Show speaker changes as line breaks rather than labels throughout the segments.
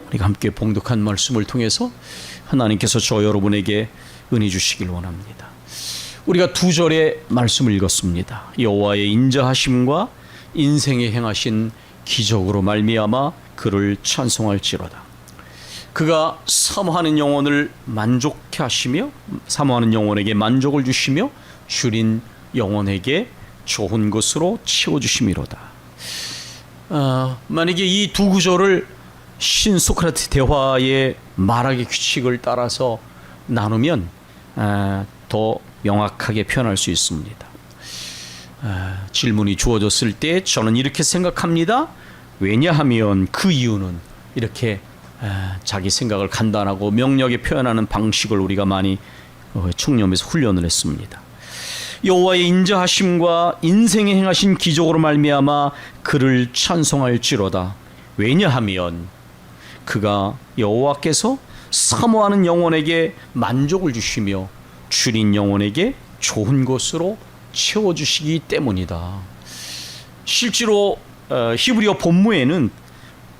우리가 함께 봉독한 말씀을 통해서 하나님께서 저 여러분에게 은혜 주시길 원합니다. 우리가 2절의 말씀을 읽었습니다. 여호와의 인자하심과 인생에 행하신 기적으로 말미암아 그를 찬송할지로다. 그가 사모하는 영혼을 만족케 하시며 사모하는 영혼에게 만족을 주시며 줄인 영혼에게 좋은 것으로 채워주심이로다. 만약에 이 두 구절을 신소크라테 대화의 말하기 규칙을 따라서 나누면 더 명확하게 표현할 수 있습니다. 질문이 주어졌을 때 저는 이렇게 생각합니다. 왜냐하면 그 이유는 이렇게 자기 생각을 간단하고 명료하게 표현하는 방식을 우리가 많이 청렴에서 훈련을 했습니다. 여호와의 인자하심과 인생에 행하신 기적으로 말미암아 그를 찬송할지로다. 왜냐하면 그가 여호와께서 사모하는 영혼에게 만족을 주시며 줄인 영혼에게 좋은 것으로 채워주시기 때문이다. 실제로 히브리어 본무에는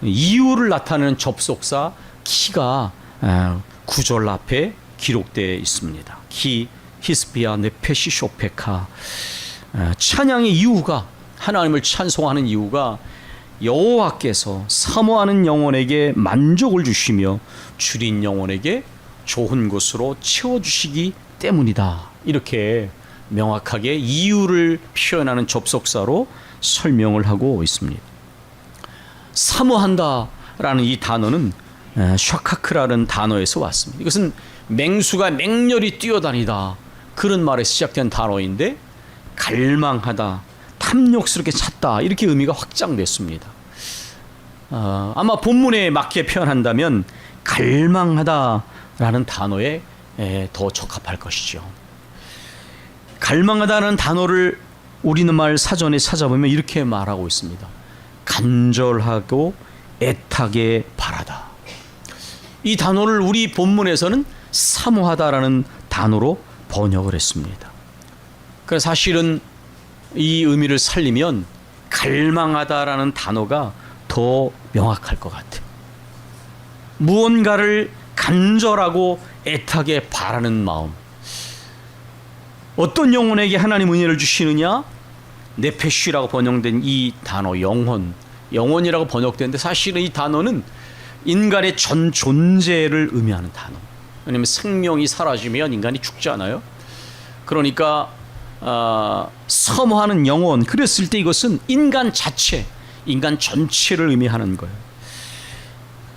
이유를 나타내는 접속사 키가 9절 앞에 기록되어 있습니다. 키 히스피아 네페시 쇼페카. 찬양의 이유가, 하나님을 찬송하는 이유가 여호와께서 사모하는 영혼에게 만족을 주시며 줄인 영혼에게 좋은 것으로 채워주시기 때문이다. 이렇게 명확하게 이유를 표현하는 접속사로 설명을 하고 있습니다. 사모한다라는 이 단어는 샤카크라는 단어에서 왔습니다. 이것은 맹수가 맹렬히 뛰어다니다 그런 말에 시작된 단어인데 갈망하다, 탐욕스럽게 찾다 이렇게 의미가 확장됐습니다. 아마 본문에 맞게 표현한다면 갈망하다라는 단어에 더 적합할 것이죠. 갈망하다는 단어를 우리말 사전에 찾아보면 이렇게 말하고 있습니다. 간절하고 애타게 바라다. 이 단어를 우리 본문에서는 사모하다라는 단어로 번역을 했습니다. 그래서 사실은 이 의미를 살리면 갈망하다라는 단어가 더 명확할 것 같아요. 무언가를 간절하고 애타게 바라는 마음. 어떤 영혼에게 하나님 은혜를 주시느냐? 네페쉬라고 번역된 이 단어 영혼이라고 번역되는데 사실은 이 단어는 인간의 전 존재를 의미하는 단어. 왜냐하면 생명이 사라지면 인간이 죽잖아요. 그러니까 사모하는 영혼, 그랬을 때 이것은 인간 자체, 인간 전체를 의미하는 거예요.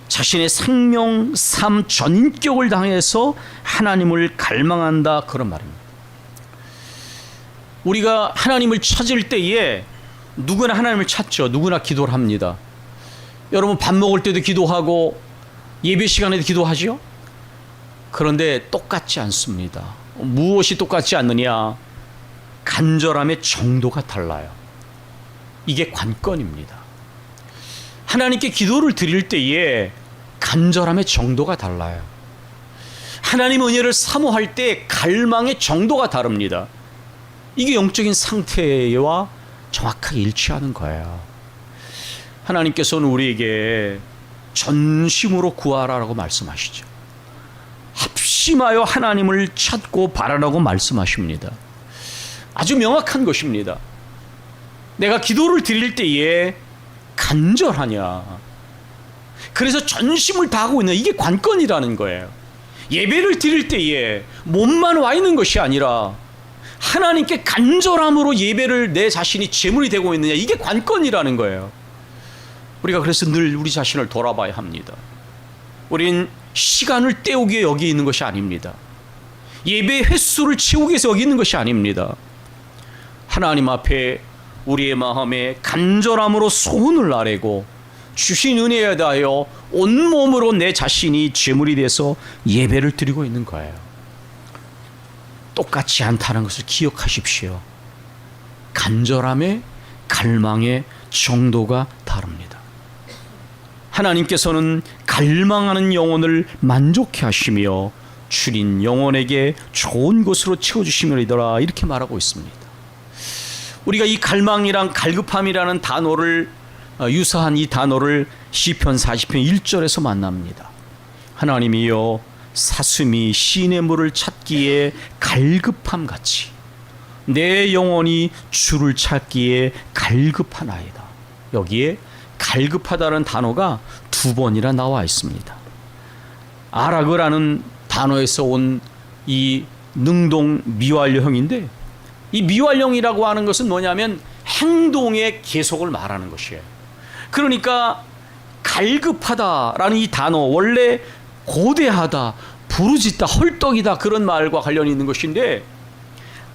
자신의 생명, 삶, 전인격을 당해서 하나님을 갈망한다, 그런 말입니다. 우리가 하나님을 찾을 때에 누구나 하나님을 찾죠. 누구나 기도를 합니다. 여러분 밥 먹을 때도 기도하고 예배 시간에도 기도하죠. 그런데 똑같지 않습니다. 무엇이 똑같지 않느냐? 간절함의 정도가 달라요. 이게 관건입니다. 하나님께 기도를 드릴 때에 간절함의 정도가 달라요. 하나님 은혜를 사모할 때 갈망의 정도가 다릅니다. 이게 영적인 상태와 정확하게 일치하는 거예요. 하나님께서는 우리에게 전심으로 구하라라고 말씀하시죠. 합심하여 하나님을 찾고 바라라고 말씀하십니다. 아주 명확한 것입니다. 내가 기도를 드릴 때에 간절하냐, 그래서 전심을 다하고 있는, 이게 관건이라는 거예요. 예배를 드릴 때에 몸만 와 있는 것이 아니라 하나님께 간절함으로 예배를 내 자신이 제물이 되고 있느냐, 이게 관건이라는 거예요. 우리가 그래서 늘 우리 자신을 돌아봐야 합니다. 우린 시간을 때우기 위해 여기 있는 것이 아닙니다. 예배 횟수를 채우기 위해서 여기 있는 것이 아닙니다. 하나님 앞에 우리의 마음에 간절함으로 소원을 아뢰고 주신 은혜에 대하여 온몸으로 내 자신이 제물이 돼서 예배를 드리고 있는 거예요. 똑같지 않다는 것을 기억하십시오. 간절함의 갈망의 정도가 다릅니다. 하나님께서는 갈망하는 영혼을 만족해 하시며 줄인 영혼에게 좋은 것으로 채워주시리더라, 이렇게 말하고 있습니다. 우리가 이 갈망이랑 갈급함이라는 단어를 유사한 이 단어를 시편 40편 1절에서 만납니다. 하나님이여 사슴이 시냇물을 찾기에 갈급함 같이 내 영혼이 주를 찾기에 갈급하나이다. 여기에 갈급하다는 단어가 2번이나 나와 있습니다. 아락이라는 단어에서 온 이 능동 미완료형인데, 이 미완료형이라고 하는 것은 뭐냐면 행동의 계속을 말하는 것이에요. 그러니까 갈급하다라는 이 단어, 원래 고대하다, 부르짖다, 헐떡이다 그런 말과 관련이 있는 것인데,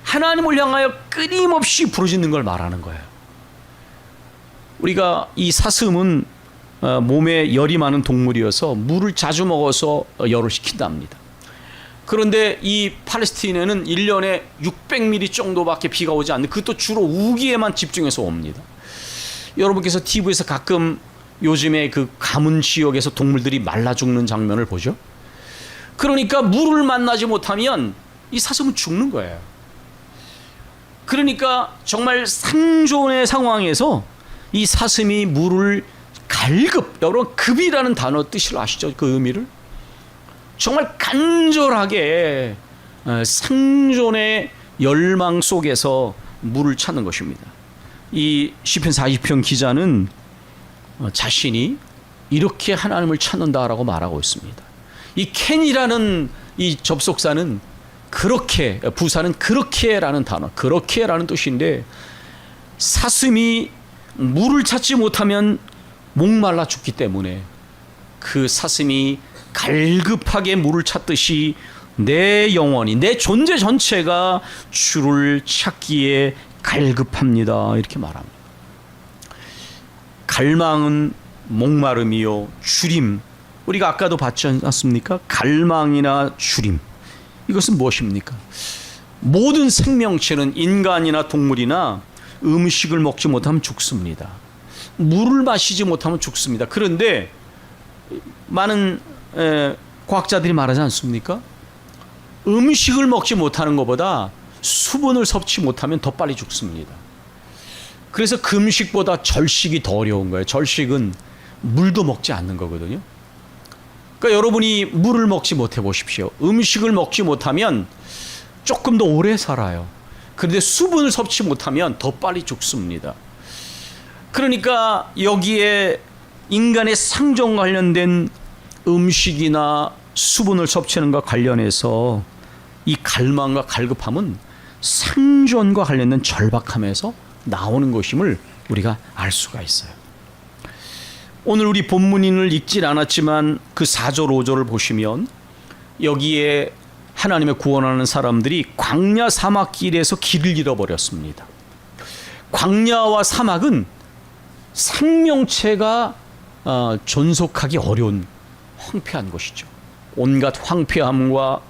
하나님을 향하여 끊임없이 부르짖는 걸 말하는 거예요. 우리가 이 사슴은 몸에 열이 많은 동물이어서 물을 자주 먹어서 열을 식힌답니다. 그런데 이 팔레스타인에는 1년에 600mm 정도밖에 비가 오지 않는, 그것도 주로 우기에만 집중해서 옵니다. 여러분께서 TV에서 가끔 요즘에 그 가문 지역에서 동물들이 말라 죽는 장면을 보죠. 그러니까 물을 만나지 못하면 이 사슴은 죽는 거예요. 그러니까 정말 생존의 상황에서 이 사슴이 물을 여러분 급이라는 단어 뜻을 아시죠? 그 의미를 정말 간절하게 생존의 열망 속에서 물을 찾는 것입니다. 이 시편 40편 기자는 자신이 이렇게 하나님을 찾는다라고 말하고 있습니다. 이 캔이라는 이 접속사는 그렇게, 부사는 그렇게라는 단어, 그렇게라는 뜻인데, 사슴이 물을 찾지 못하면 목말라 죽기 때문에 그 사슴이 갈급하게 물을 찾듯이 내 영혼이, 내 존재 전체가 주를 찾기에 갈급합니다. 이렇게 말합니다. 갈망은 목마름이요 주림. 우리가 아까도 봤지 않습니까? 갈망이나 주림. 이것은 무엇입니까? 모든 생명체는 인간이나 동물이나 음식을 먹지 못하면 죽습니다. 물을 마시지 못하면 죽습니다. 그런데 많은 과학자들이 말하지 않습니까? 음식을 먹지 못하는 것보다 수분을 섭취 못하면 더 빨리 죽습니다. 그래서 금식보다 절식이 더 어려운 거예요. 절식은 물도 먹지 않는 거거든요. 그러니까 여러분이 물을 먹지 못해 보십시오. 음식을 먹지 못하면 조금 더 오래 살아요. 그런데 수분을 섭취 못하면 더 빨리 죽습니다. 그러니까 여기에 인간의 생존과 관련된 음식이나 수분을 섭취하는 것과 관련해서 이 갈망과 갈급함은 생존과 관련된 절박함에서 나오는 것임을 우리가 알 수가 있어요. 오늘 우리 본문인을 읽진 않았지만 그 4절 5절을 보시면 여기에 하나님의 구원하는 사람들이 광야 사막길에서 길을 잃어버렸습니다. 광야와 사막은 생명체가 존속하기 어려운 황폐한 곳이죠. 온갖 황폐함과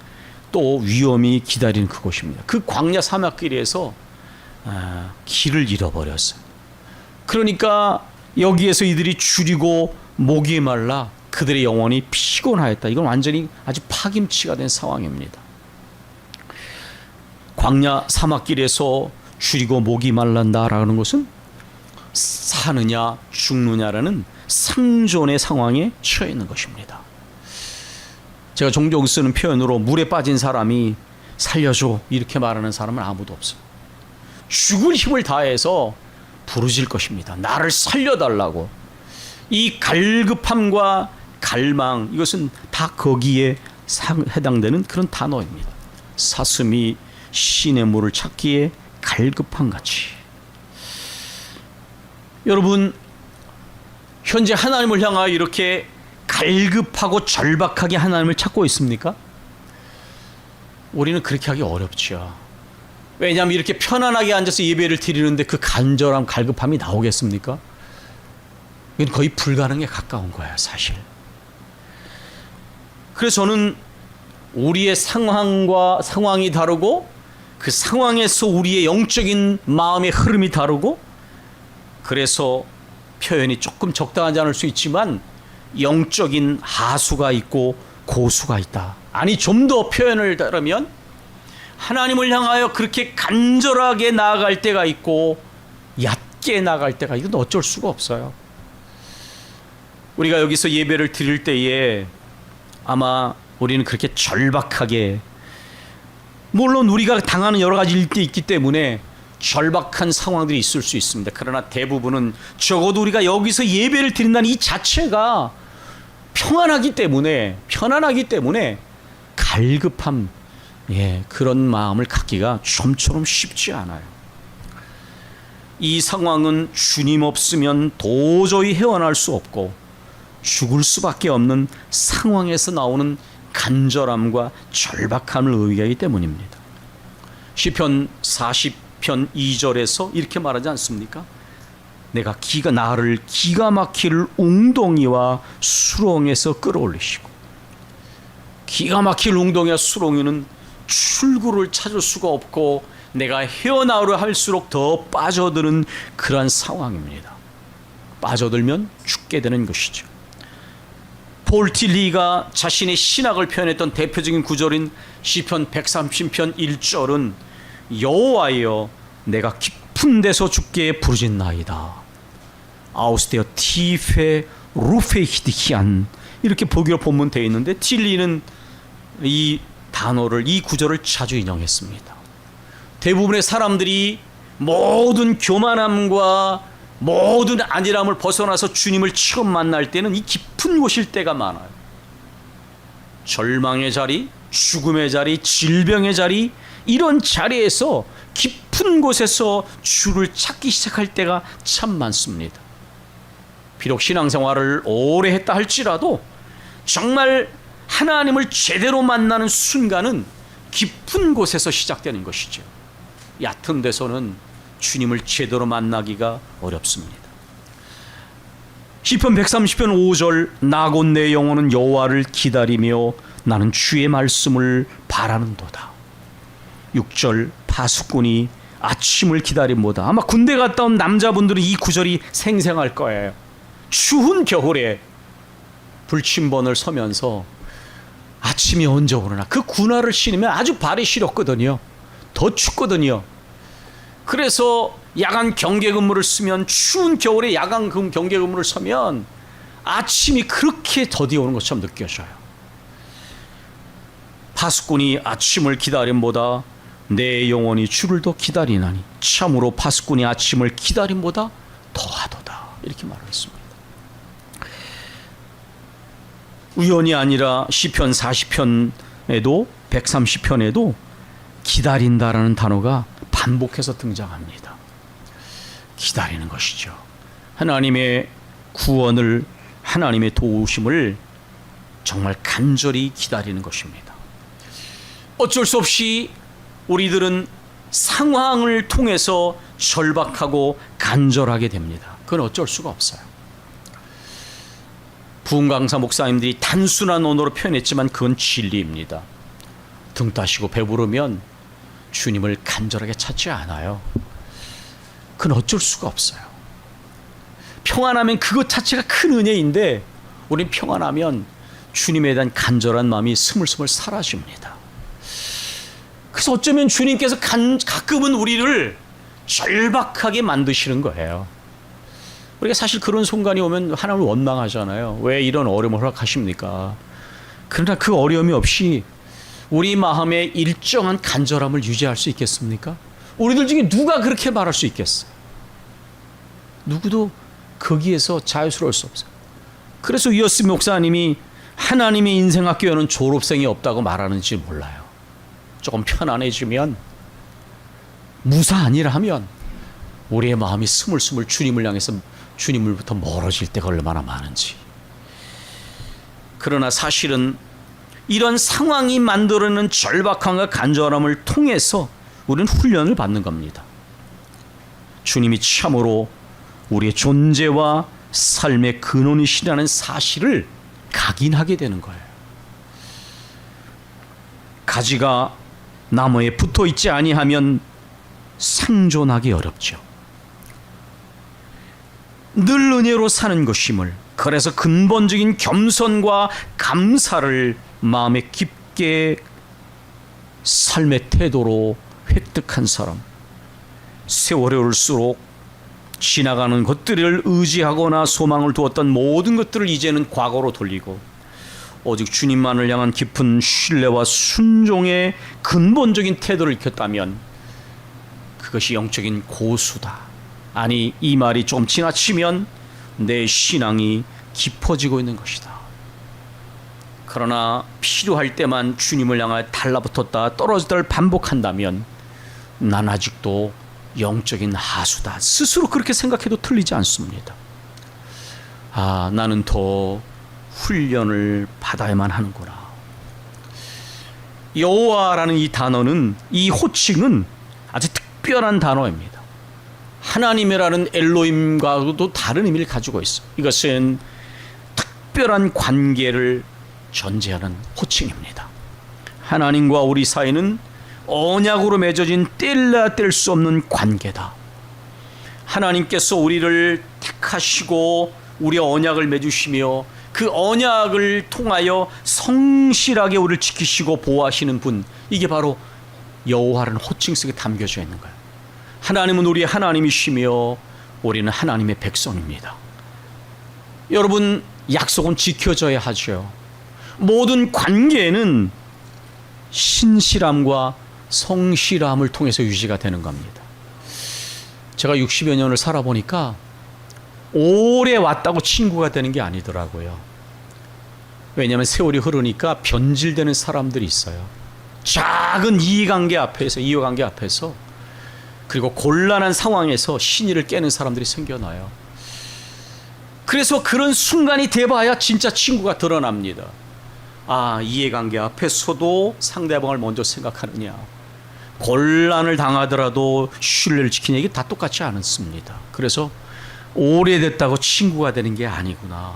또 위험이 기다리는 그곳입니다. 그 광야 사막길에서 길을 잃어버렸어요. 그러니까 여기에서 이들이 줄이고 목이 말라 그들의 영혼이 피곤하였다. 이건 완전히 아주 파김치가 된 상황입니다. 광야 사막길에서 줄이고 목이 말란다라는 것은 사느냐 죽느냐라는 생존의 상황에 처해 있는 것입니다. 제가 종종 쓰는 표현으로 물에 빠진 사람이 살려줘 이렇게 말하는 사람은 아무도 없어요. 죽을 힘을 다해서 부르질 것입니다. 나를 살려달라고. 이 갈급함과 갈망, 이것은 다 거기에 해당되는 그런 단어입니다. 사슴이 시냇물을 찾기에 갈급함 같이. 여러분, 현재 하나님을 향하여 이렇게 갈급하고 절박하게 하나님을 찾고 있습니까? 우리는 그렇게 하기 어렵죠. 왜냐하면 이렇게 편안하게 앉아서 예배를 드리는데 그 간절함, 갈급함이 나오겠습니까? 이건 거의 불가능에 가까운 거예요, 사실. 그래서 저는 우리의 상황이 다르고 그 상황에서 우리의 영적인 마음의 흐름이 다르고, 그래서 표현이 조금 적당하지 않을 수 있지만 영적인 하수가 있고 고수가 있다. 아니, 좀 더 표현을 따르면 하나님을 향하여 그렇게 간절하게 나아갈 때가 있고 얕게 나아갈 때가, 이건 어쩔 수가 없어요. 우리가 여기서 예배를 드릴 때에 아마 우리는 그렇게 절박하게, 물론 우리가 당하는 여러 가지 일들이 있기 때문에 절박한 상황들이 있을 수 있습니다. 그러나 대부분은 적어도 우리가 여기서 예배를 드린다는 이 자체가 편안하기 때문에 갈급함, 그런 마음을 갖기가 좀처럼 쉽지 않아요. 이 상황은 주님 없으면 도저히 헤어날 수 없고 죽을 수밖에 없는 상황에서 나오는 간절함과 절박함을 의미하기 때문입니다. 시편 40편 2절에서 이렇게 말하지 않습니까? 내가 나를 기가 막힐 웅덩이와 수렁에서 끌어올리시고, 기가 막힐 웅덩이와 수렁에는 출구를 찾을 수가 없고 내가 헤어나오려 할수록 더 빠져드는 그러한 상황입니다. 빠져들면 죽게 되는 것이죠. 폴 틸리가 자신의 신학을 표현했던 대표적인 구절인 시편 130편 1절은 여호와여 내가 깊은 데서 주께 부르짖나이다. 아우스테어 티페 루페히디히안, 이렇게 보기로 본문 되어 있는데 틸리는 이 단어를, 이 구절을 자주 인용했습니다. 대부분의 사람들이 모든 교만함과 모든 안일함을 벗어나서 주님을 처음 만날 때는 이 깊은 곳일 때가 많아요. 절망의 자리, 죽음의 자리, 질병의 자리, 이런 자리에서 깊은 곳에서 주를 찾기 시작할 때가 참 많습니다. 비록 신앙생활을 오래 했다 할지라도 정말 하나님을 제대로 만나는 순간은 깊은 곳에서 시작되는 것이죠. 얕은 데서는 주님을 제대로 만나기가 어렵습니다. 시편 130편 5절 나 곧 내 영혼은 여호와를 기다리며 나는 주의 말씀을 바라는도다. 6절 파수꾼이 아침을 기다림보다. 아마 군대 갔다 온 남자분들은 이 구절이 생생할 거예요. 추운 겨울에 불침번을 서면서 아침이 언제 오르나, 그 군화를 신으면 아주 발이 시렵거든요. 더 춥거든요. 그래서 야간 경계 근무를 쓰면, 추운 겨울에 야간 경계 근무를 서면 아침이 그렇게 더디 오는 것처럼 느껴져요. 파수꾼이 아침을 기다림보다 내 영혼이 주를 더 기다리나니 참으로 파수꾼이 아침을 기다림보다 더하도다, 이렇게 말했습니다. 우연이 아니라 시편 40편에도 130편에도 기다린다라는 단어가 반복해서 등장합니다. 기다리는 것이죠. 하나님의 구원을, 하나님의 도우심을 정말 간절히 기다리는 것입니다. 어쩔 수 없이 우리들은 상황을 통해서 절박하고 간절하게 됩니다. 그건 어쩔 수가 없어요. 부흥강사 목사님들이 단순한 언어로 표현했지만 그건 진리입니다. 등 따시고 배부르면 주님을 간절하게 찾지 않아요. 그건 어쩔 수가 없어요. 평안하면 그것 자체가 큰 은혜인데, 우린 평안하면 주님에 대한 간절한 마음이 스물스물 사라집니다. 그래서 어쩌면 주님께서 가끔은 우리를 절박하게 만드시는 거예요. 우리가 사실 그런 순간이 오면 하나님을 원망하잖아요. 왜 이런 어려움을 허락하십니까? 그러나 그 어려움이 없이 우리 마음에 일정한 간절함을 유지할 수 있겠습니까? 우리들 중에 누가 그렇게 말할 수 있겠어요? 누구도 거기에서 자유스러울 수 없어요. 그래서 위어스 목사님이 하나님의 인생학교에는 졸업생이 없다고 말하는지 몰라요. 조금 편안해지면, 무사 아니라 하면 우리의 마음이 스물스물 주님을 향해서 주님으로부터 멀어질 때가 얼마나 많은지. 그러나 사실은 이런 상황이 만들어내는 절박함과 간절함을 통해서 우리는 훈련을 받는 겁니다. 주님이 참으로 우리의 존재와 삶의 근원이시라는 사실을 각인하게 되는 거예요. 가지가 나무에 붙어 있지 아니하면 생존하기 어렵죠. 늘 은혜로 사는 것임을, 그래서 근본적인 겸손과 감사를 마음에 깊게 삶의 태도로 획득한 사람, 세월이 올수록 지나가는 것들을 의지하거나 소망을 두었던 모든 것들을 이제는 과거로 돌리고 오직 주님만을 향한 깊은 신뢰와 순종의 근본적인 태도를 익혔다면 그것이 영적인 고수다. 아니, 이 말이 좀 지나치면 내 신앙이 깊어지고 있는 것이다. 그러나 필요할 때만 주님을 향해 달라붙었다 떨어지다를 반복한다면 난 아직도 영적인 하수다. 스스로 그렇게 생각해도 틀리지 않습니다. 나는 더 훈련을 받아야만 하는구나. 여호와라는 이 단어는, 이 호칭은 아주 특별한 단어입니다. 하나님이라는 엘로힘과도 다른 의미를 가지고 있어. 이것은 특별한 관계를 전제하는 호칭입니다. 하나님과 우리 사이는 언약으로 맺어진 뗄래야 뗄 수 없는 관계다. 하나님께서 우리를 택하시고 우리의 언약을 맺으시며 그 언약을 통하여 성실하게 우리를 지키시고 보호하시는 분, 이게 바로 여호와라는 호칭 속에 담겨져 있는 거예요. 하나님은 우리의 하나님이시며 우리는 하나님의 백성입니다. 여러분, 약속은 지켜져야 하죠. 모든 관계는 신실함과 성실함을 통해서 유지가 되는 겁니다. 제가 60여 년을 살아보니까 오래 왔다고 친구가 되는 게 아니더라고요. 왜냐하면 세월이 흐르니까 변질되는 사람들이 있어요. 작은 이해관계 앞에서 그리고 곤란한 상황에서 신의를 깨는 사람들이 생겨나요. 그래서 그런 순간이 돼봐야 진짜 친구가 드러납니다. 이해관계 앞에서도 상대방을 먼저 생각하느냐, 곤란을 당하더라도 신뢰를 지키냐, 이게 다 똑같지 않습니다. 그래서 오래됐다고 친구가 되는 게 아니구나.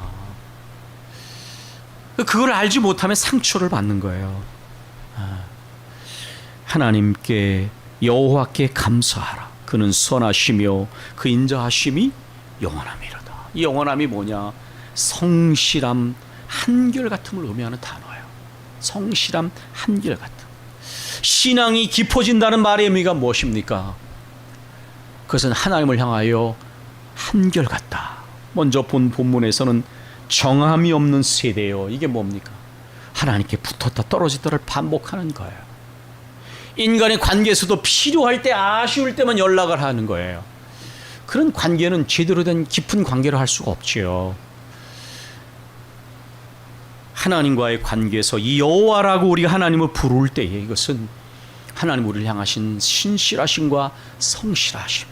그걸 알지 못하면 상처를 받는 거예요. 하나님께, 여호와께 감사하라. 그는 선하시며 그 인자하심이 영원함이로다. 이 영원함이 뭐냐? 성실함, 한결같음을 의미하는 단어예요. 성실함, 한결같음. 신앙이 깊어진다는 말의 의미가 무엇입니까? 그것은 하나님을 향하여 한결같다. 먼저 본 본문에서는 정함이 없는 세대요. 이게 뭡니까? 하나님께 붙었다 떨어지다를 반복하는 거예요. 인간의 관계에서도 필요할 때, 아쉬울 때만 연락을 하는 거예요. 그런 관계는 제대로 된 깊은 관계를 할 수가 없지요. 하나님과의 관계에서 이 여호와라고 우리가 하나님을 부를 때에 이것은 하나님 우리를 향하신 신실하심과 성실하심,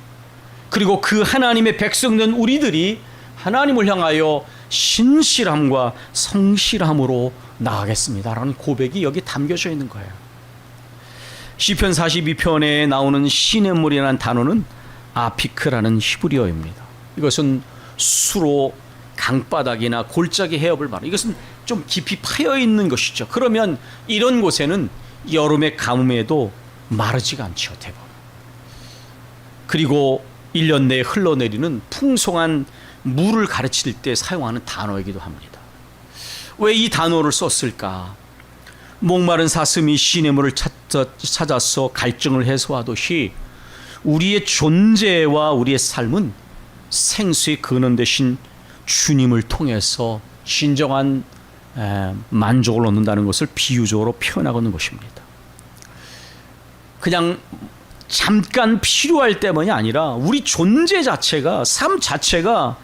그리고 그 하나님의 백성된 우리들이 하나님을 향하여 신실함과 성실함으로 나아가겠습니다라는 고백이 여기 담겨져 있는 거예요. 시편 42편에 나오는 시냇물이라는 단어는 아피크라는 히브리어입니다. 이것은 수로 강바닥이나 골짜기 해협을 말해요. 이것은 좀 깊이 파여 있는 것이죠. 그러면 이런 곳에는 여름의 가뭄에도 마르지가 않죠, 대부분. 그리고 1년 내에 흘러내리는 풍성한 물을 가르칠 때 사용하는 단어이기도 합니다. 왜 이 단어를 썼을까? 목마른 사슴이 시냇물을 찾아서 갈증을 해소하듯이 우리의 존재와 우리의 삶은 생수의 근원 되신 주님을 통해서 진정한 만족을 얻는다는 것을 비유적으로 표현하고 있는 것입니다. 그냥 잠깐 필요할 때만이 아니라 우리 존재 자체가, 삶 자체가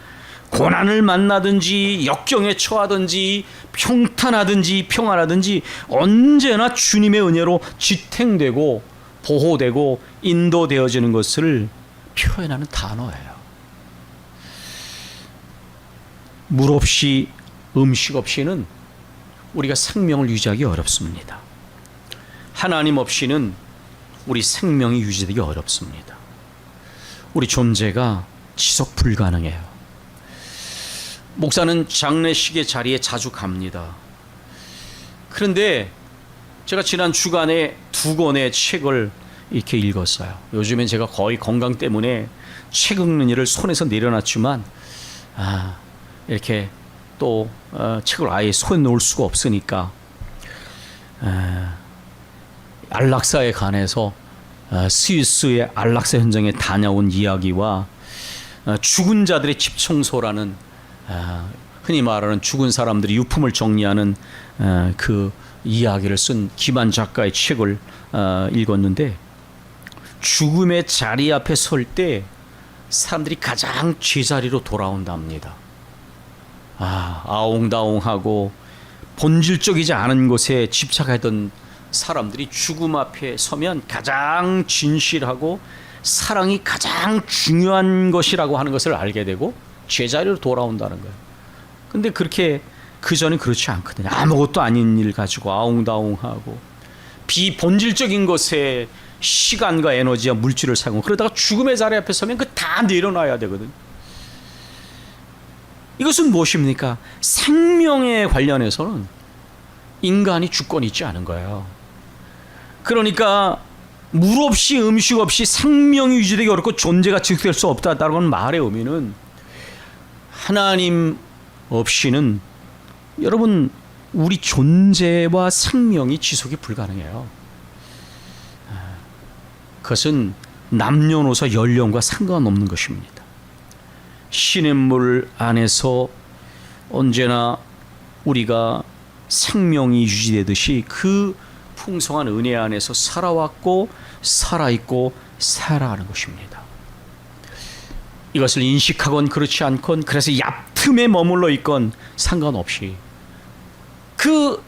고난을 만나든지 역경에 처하든지 평탄하든지 평안하든지 언제나 주님의 은혜로 지탱되고 보호되고 인도되어지는 것을 표현하는 단어예요. 물 없이, 음식 없이는 우리가 생명을 유지하기 어렵습니다. 하나님 없이는 우리 생명이 유지되기 어렵습니다. 우리 존재가 지속 불가능해요. 목사는 장례식의 자리에 자주 갑니다. 그런데 제가 지난 주간에 2권의 책을 이렇게 읽었어요. 요즘엔 제가 거의 건강 때문에 책 읽는 일을 손에서 내려놨지만 이렇게 또 책을 아예 손에 놓을 수가 없으니까 안락사에 관해서 스위스의 안락사 현장에 다녀온 이야기와 죽은 자들의 집 청소라는 흔히 말하는 죽은 사람들이 유품을 정리하는 그 이야기를 쓴 김한 작가의 책을 읽었는데, 죽음의 자리 앞에 설 때 사람들이 가장 제자리로 돌아온답니다. 아웅다웅하고 본질적이지 않은 것에 집착하던 사람들이 죽음 앞에 서면 가장 진실하고 사랑이 가장 중요한 것이라고 하는 것을 알게 되고 제자리로 돌아온다는 거예요. 근데 그렇게 그전에 그렇지 않거든요. 아무것도 아닌 일 가지고 아웅다웅하고 비본질적인 것에 시간과 에너지와 물질을 사용하고, 그러다가 죽음의 자리 앞에 서면 그 다 내려놔야 되거든요. 이것은 무엇입니까? 생명에 관련해서는 인간이 주권이 있지 않은 거예요. 그러니까 물 없이 음식 없이 생명이 유지되기 어렵고 존재가 지속될 수 없다는 말의 의미는, 하나님 없이는 여러분 우리 존재와 생명이 지속이 불가능해요. 그것은 남녀노소 연령과 상관없는 것입니다. 시냇물 안에서 언제나 우리가 생명이 유지되듯이 그 풍성한 은혜 안에서 살아왔고 살아있고 살아가는 것입니다. 이것을 인식하건 그렇지 않건, 그래서 얕음에 머물러 있건 상관없이 그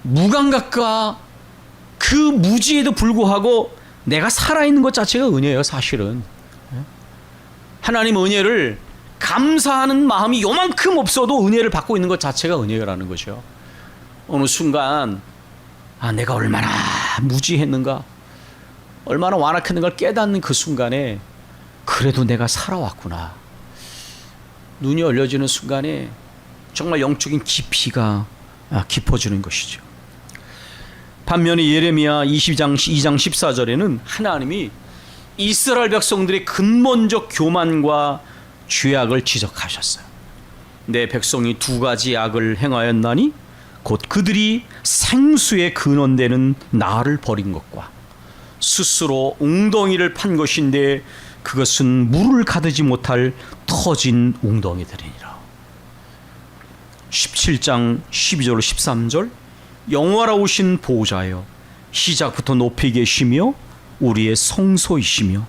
무감각과 그 무지에도 불구하고 내가 살아있는 것 자체가 은혜예요. 사실은 하나님 은혜를 감사하는 마음이 요만큼 없어도 은혜를 받고 있는 것 자체가 은혜라는 거죠. 어느 순간 내가 얼마나 무지했는가, 얼마나 완악했는가를 깨닫는 그 순간에 그래도 내가 살아왔구나, 눈이 열려지는 순간에 정말 영적인 깊이가 깊어지는 것이죠. 반면에 예레미야 22장 14절에는 하나님이 이스라엘 백성들의 근본적 교만과 죄악을 지적하셨어요. 내 백성이 두 가지 악을 행하였나니 곧 그들이 생수의 근원되는 나를 버린 것과 스스로 웅덩이를 판 것인데 그것은 물을 가두지 못할 터진 웅덩이들이니라. 17장 12절 13절 영화로우신 보호자여, 시작부터 높이 계시며 우리의 성소이시며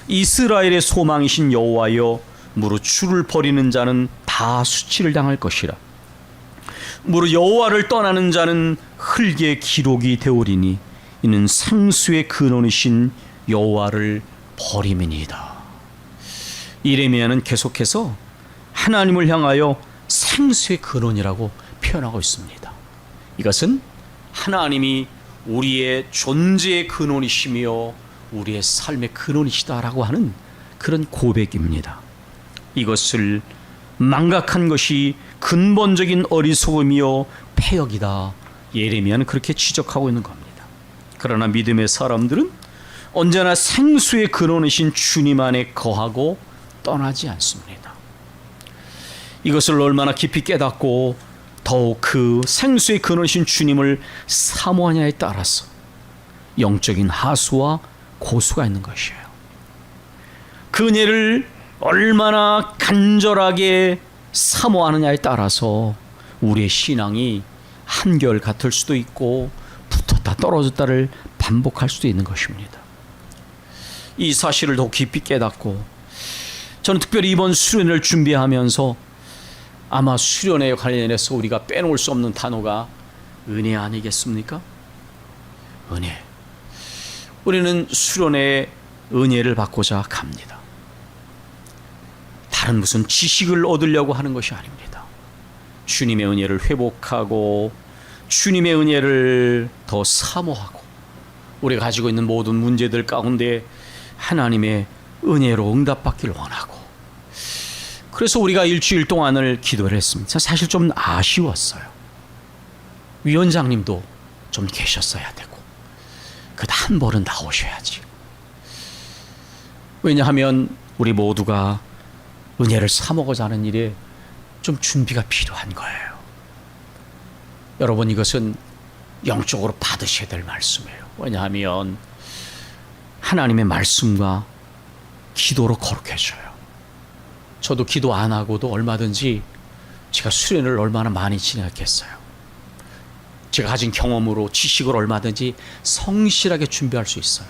이스라엘의 소망이신 여호와여, 무릇 주를 버리는 자는 다 수치를 당할 것이라. 무릇 여호와를 떠나는 자는 흙의 기록이 되오리니 이는 생수의 근원이신 여호와를 버림이니이다. 예레미야는 계속해서 하나님을 향하여 생수의 근원이라고 표현하고 있습니다. 이것은 하나님이 우리의 존재의 근원이시며 우리의 삶의 근원이시다라고 하는 그런 고백입니다. 이것을 망각한 것이 근본적인 어리석음이요 패역이다. 예레미야는 그렇게 지적하고 있는 겁니다. 그러나 믿음의 사람들은 언제나 생수의 근원이신 주님 안에 거하고 떠나지 않습니다. 이것을 얼마나 깊이 깨닫고 더욱 그 생수의 근원이신 주님을 사모하냐에 따라서 영적인 하수와 고수가 있는 것이에요. 그 은혜를 얼마나 간절하게 사모하느냐에 따라서 우리의 신앙이 한결 같을 수도 있고 붙었다 떨어졌다를 반복할 수도 있는 것입니다. 이 사실을 더 깊이 깨닫고 저는 특별히 이번 수련회를 준비하면서 아마 수련회에 관련해서 우리가 빼놓을 수 없는 단어가 은혜 아니겠습니까? 은혜. 우리는 수련회에 은혜를 받고자 갑니다. 다른 무슨 지식을 얻으려고 하는 것이 아닙니다. 주님의 은혜를 회복하고 주님의 은혜를 더 사모하고 우리가 가지고 있는 모든 문제들 가운데 하나님의 은혜로 응답받기를 원하고, 그래서 우리가 일주일 동안을 기도를 했습니다. 사실 좀 아쉬웠어요. 위원장님도 좀 계셨어야 되고 그 한 번은 나오셔야지. 왜냐하면 우리 모두가 은혜를 사모고자 하는 일에 좀 준비가 필요한 거예요. 여러분, 이것은 영적으로 받으셔야 될 말씀이에요. 왜냐하면 하나님의 말씀과 기도로 거룩해져요. 저도 기도 안 하고도 얼마든지 제가 수련을 얼마나 많이 지냈겠어요. 제가 가진 경험으로 지식을 얼마든지 성실하게 준비할 수 있어요.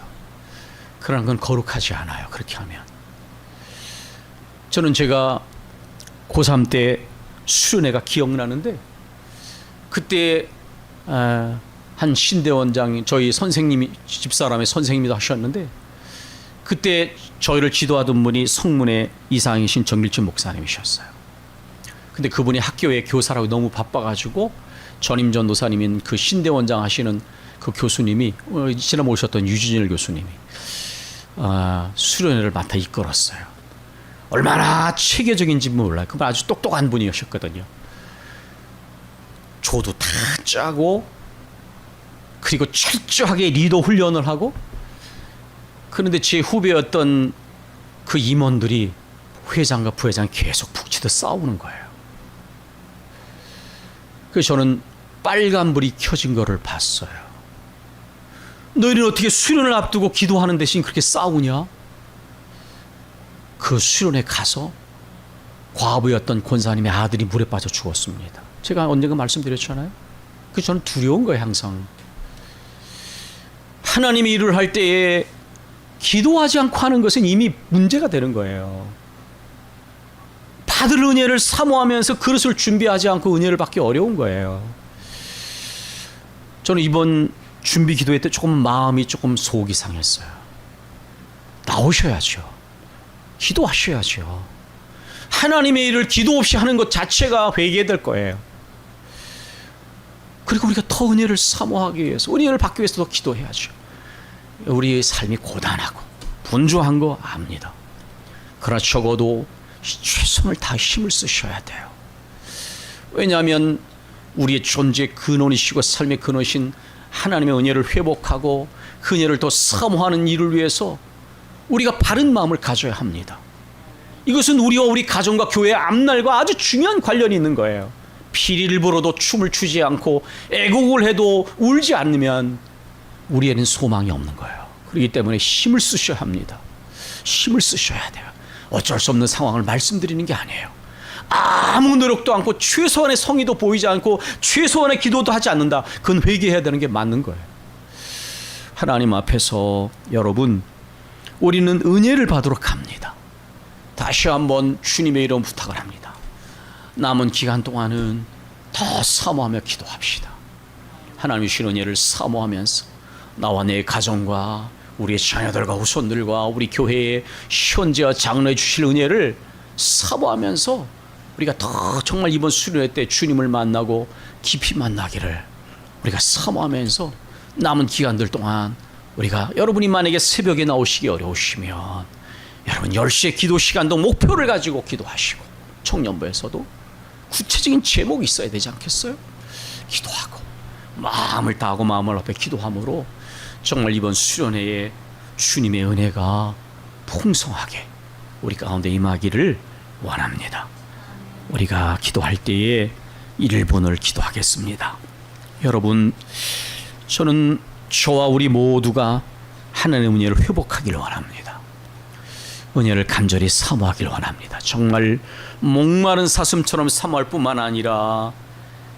그러나 그건 거룩하지 않아요. 그렇게 하면. 저는 제가 고3 때 수련회가 기억나는데 그때 한 신대원장이 저희 선생님이 집사람의 선생님이도 하셨는데 그때 저희를 지도하던 분이 성문의 이상이신 정길준 목사님이셨어요. 근데 그분이 학교에 교사라고 너무 바빠가지고 전임 전도사님인 그 신대원장 하시는 그 교수님이 지난번 오셨던 유진일 교수님이 수련회를 맡아 이끌었어요. 얼마나 체계적인지 몰라요. 그분 아주 똑똑한 분이셨거든요. 조도 다 짜고 그리고 철저하게 리더 훈련을 하고 그런데 제 후배였던 그 임원들이 회장과 부회장이 계속 북치듯 싸우는 거예요. 그래서 저는 빨간불이 켜진 거를 봤어요. 너희는 어떻게 수련을 앞두고 기도하는 대신 그렇게 싸우냐? 그 수련회 가서 과부였던 권사님의 아들이 물에 빠져 죽었습니다. 제가 언젠가 말씀드렸잖아요. 그래서 저는 두려운 거예요. 항상 하나님이 일을 할 때에 기도하지 않고 하는 것은 이미 문제가 되는 거예요. 받을 은혜를 사모하면서 그릇을 준비하지 않고 은혜를 받기 어려운 거예요. 저는 이번 준비 기도회 때 마음이 조금 속이 상했어요. 나오셔야죠. 기도하셔야죠. 하나님의 일을 기도 없이 하는 것 자체가 회개될 거예요. 그리고 우리가 더 은혜를 사모하기 위해서, 은혜를 받기 위해서 더 기도해야죠. 우리의 삶이 고단하고 분주한 거 압니다. 그러나 적어도 최선을 다해 힘을 쓰셔야 돼요. 왜냐하면 우리의 존재의 근원이시고 삶의 근원이신 하나님의 은혜를 회복하고 그 은혜를 더 사모하는 일을 위해서 우리가 바른 마음을 가져야 합니다. 이것은 우리와 우리 가정과 교회의 앞날과 아주 중요한 관련이 있는 거예요. 피리를 불어도 춤을 추지 않고 애곡을 해도 울지 않으면 우리에는 소망이 없는 거예요. 그렇기 때문에 힘을 쓰셔야 합니다. 힘을 쓰셔야 돼요. 어쩔 수 없는 상황을 말씀드리는 게 아니에요. 아무 노력도 않고 최소한의 성의도 보이지 않고 최소한의 기도도 하지 않는다. 그건 회개해야 되는 게 맞는 거예요. 하나님 앞에서 여러분, 우리는 은혜를 받도록 합니다. 다시 한번 주님의 이름 부탁을 합니다. 남은 기간 동안은 더 사모하며 기도합시다. 하나님의 주신 은혜를 사모하면서 나와 내 가정과 우리의 자녀들과 후손들과 우리 교회의 현재와 장래에 주실 은혜를 사모하면서 우리가 더 정말 이번 수련회 때 주님을 만나고 깊이 만나기를 우리가 사모하면서 남은 기간들 동안 우리가, 여러분이 만약에 새벽에 나오시기 어려우시면 여러분 10시에 기도 시간도 목표를 가지고 기도하시고, 청년부에서도 구체적인 제목이 있어야 되지 않겠어요? 기도하고 마음을 다하고 마음을 앞에 기도함으로 정말 이번 수련회에 주님의 은혜가 풍성하게 우리 가운데 임하기를 원합니다. 우리가 기도할 때에 1분을 기도하겠습니다. 여러분, 저는 저와 우리 모두가 하나님의 은혜를 회복하기를 원합니다. 은혜를 간절히 사모하기를 원합니다. 정말 목마른 사슴처럼 사모할 뿐만 아니라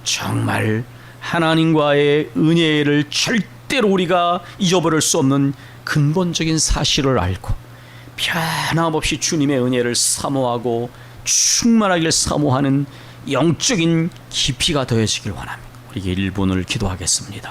정말 하나님과의 은혜를 절대로 우리가 잊어버릴 수 없는 근본적인 사실을 알고 변함없이 주님의 은혜를 사모하고 충만하길 사모하는 영적인 깊이가 더해지길 원합니다. 우리에게 1분을 기도하겠습니다.